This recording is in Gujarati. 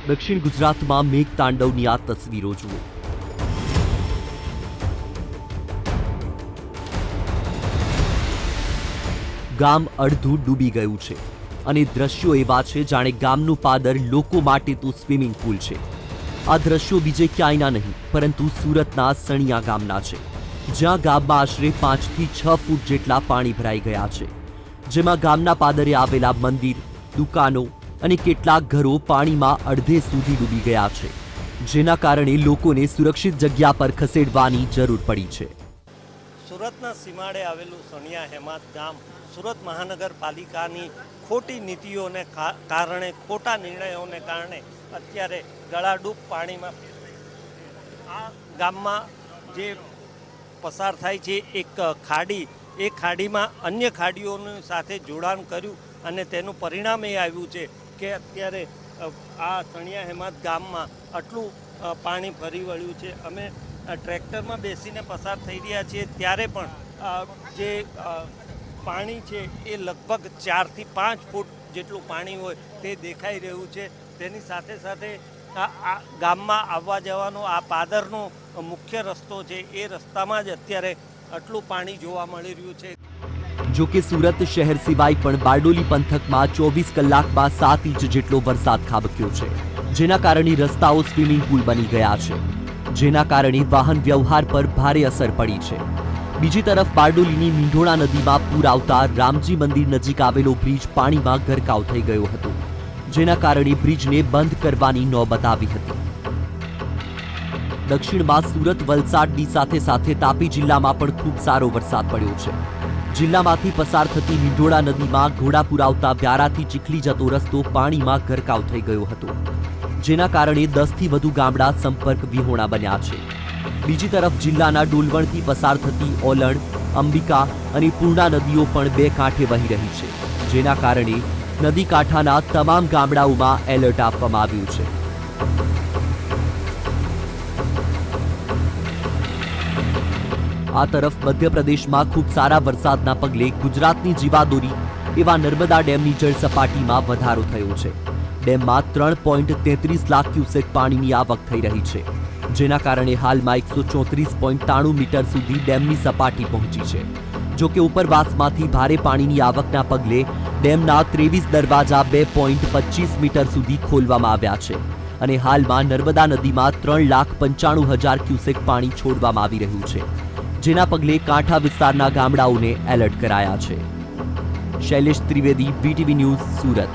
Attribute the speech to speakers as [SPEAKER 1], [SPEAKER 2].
[SPEAKER 1] દક્ષિણ ગુજરાતમાં મેઘતાંડવની આ તસવીરો જુઓ। ગામ અડધું ડૂબી ગયું છે અને દ્રશ્યો એવા છે જાણે ગામનું પાદર લોકો માટે તો સ્વિમિંગ પૂલ છે। આ દ્રશ્યો બીજે ક્યાંયના નહીં પરંતુ સુરતના સણિયા ગામના છે, જ્યાં ગામમાં આશરે 5 થી 6 ફૂટ જેટલા પાણી ભરાઈ ગયા છે, જેમાં ગામના પાદરે આવેલા મંદિર, દુકાનો અને કેટલાક ઘરો પાણીમાં અડધે સુધી ડૂબી ગયા છે, જેના કારણે લોકોને સુરક્ષિત જગ્યા પર ખસેડવાની જરૂર પડી છે।
[SPEAKER 2] સુરતના સીમાડે આવેલું સણિયા હેમાદ ગામ સુરત મહાનગરપાલિકાની ખોટી નીતિઓને કારણે, ખોટા નિર્ણયોને કારણે અત્યારે ગળાડૂબ પાણીમાં આ ગામમાં જે પસાર થાય છે એક ખાડી, એ ખાડીમાં અન્ય ખાડીઓની સાથે જોડાણ કર્યું અને તેનું પરિણામ એ આવ્યું છે કે અત્યારે આ સણિયા હેમાદ ગામમાં આટલું પાણી ફરી વળ્યું છે। અમે ટ્રેક્ટરમાં બેસીને પસાર થઈ રહ્યા છીએ ત્યારે પણ જે પાણી છે એ લગભગ 4 થી 5 ફૂટ જેટલું પાણી હોય તે દેખાઈ રહ્યું છે। તેની સાથે સાથે આ ગામમાં આવવા જવાનો આ પાદરનો મુખ્ય રસ્તો છે, એ રસ્તામાં જ અત્યારે આટલું પાણી જોવા મળી રહ્યું છે।
[SPEAKER 1] જો કે સુરત શહેર સિવાય પણ બારડોલી પંથકમાં 24 કલાકમાં 7 ઇંચ જેટલો વરસાદ ખાબક્યો છે, જેના કારણે રસ્તાઓ સ્વિમિંગ પુલ બની ગયા છે, જેના કારણે વાહન વ્યવહાર પર ભારે અસર પડી છે। બીજી તરફ બારડોલીની મીંઢોળા નદીમાં પૂર આવતા રામજી મંદિર નજીક આવેલો બ્રિજ પાણીમાં ગરકાવ થઈ ગયો હતો, જેના કારણે બ્રિજને બંધ કરવાની નોબત આવી હતી। દક્ષિણમાં સુરત, વલસાડની સાથે સાથે તાપી જિલ્લામાં પણ ખૂબ સારો વરસાદ પડ્યો છે। જિલ્લામાંથી પસાર થતી મીંઢોળા નદીમાં ઘોડાપુર આવતા વ્યારાથી ચીખલી જતો રસ્તો પાણીમાં ગરકાવ થઈ ગયો હતો, જેના કારણે 10 થી વધુ ગામડા સંપર્ક વિહોણા બન્યા છે। બીજી તરફ જિલ્લાના ડોલવણથી પસાર થતી ઓલણ, અંબિકા અને પૂર્ણા નદીઓ પણ બે કાંઠે વહી રહી છે, જેના કારણે નદી કાંઠાના તમામ ગામડાઓમાં એલર્ટ આપવામાં આવ્યું છે। આ તરફ મધ્યપ્રદેશમાં ખૂબ સારા વરસાદના પગલે ગુજરાતની જીવાદોરી એવા નર્મદા ડેમની જળ સપાટીમાં વધારો થયો છે। ડેમમાં 3.33 લાખ ક્યુસેક પાણીની આવક થઈ રહી છે, જેના કારણે હાલમાં 134.93 મીટર સુધી ડેમની સપાટી પહોંચી છે। જો કે ઉપરવાસમાંથી ભારે પાણીની આવકના પગલે ડેમના 23 દરવાજા 2.25 મીટર સુધી ખોલવામાં આવ્યા છે અને હાલમાં નર્મદા નદીમાં 3,95,000 ક્યુસેક પાણી છોડવામાં આવી રહ્યું છે, જેના પગલે કાંઠા વિસ્તારના ગામડાઓને એલર્ટ કરાયા છે। Shailesh Trivedi, VTV news, Surat.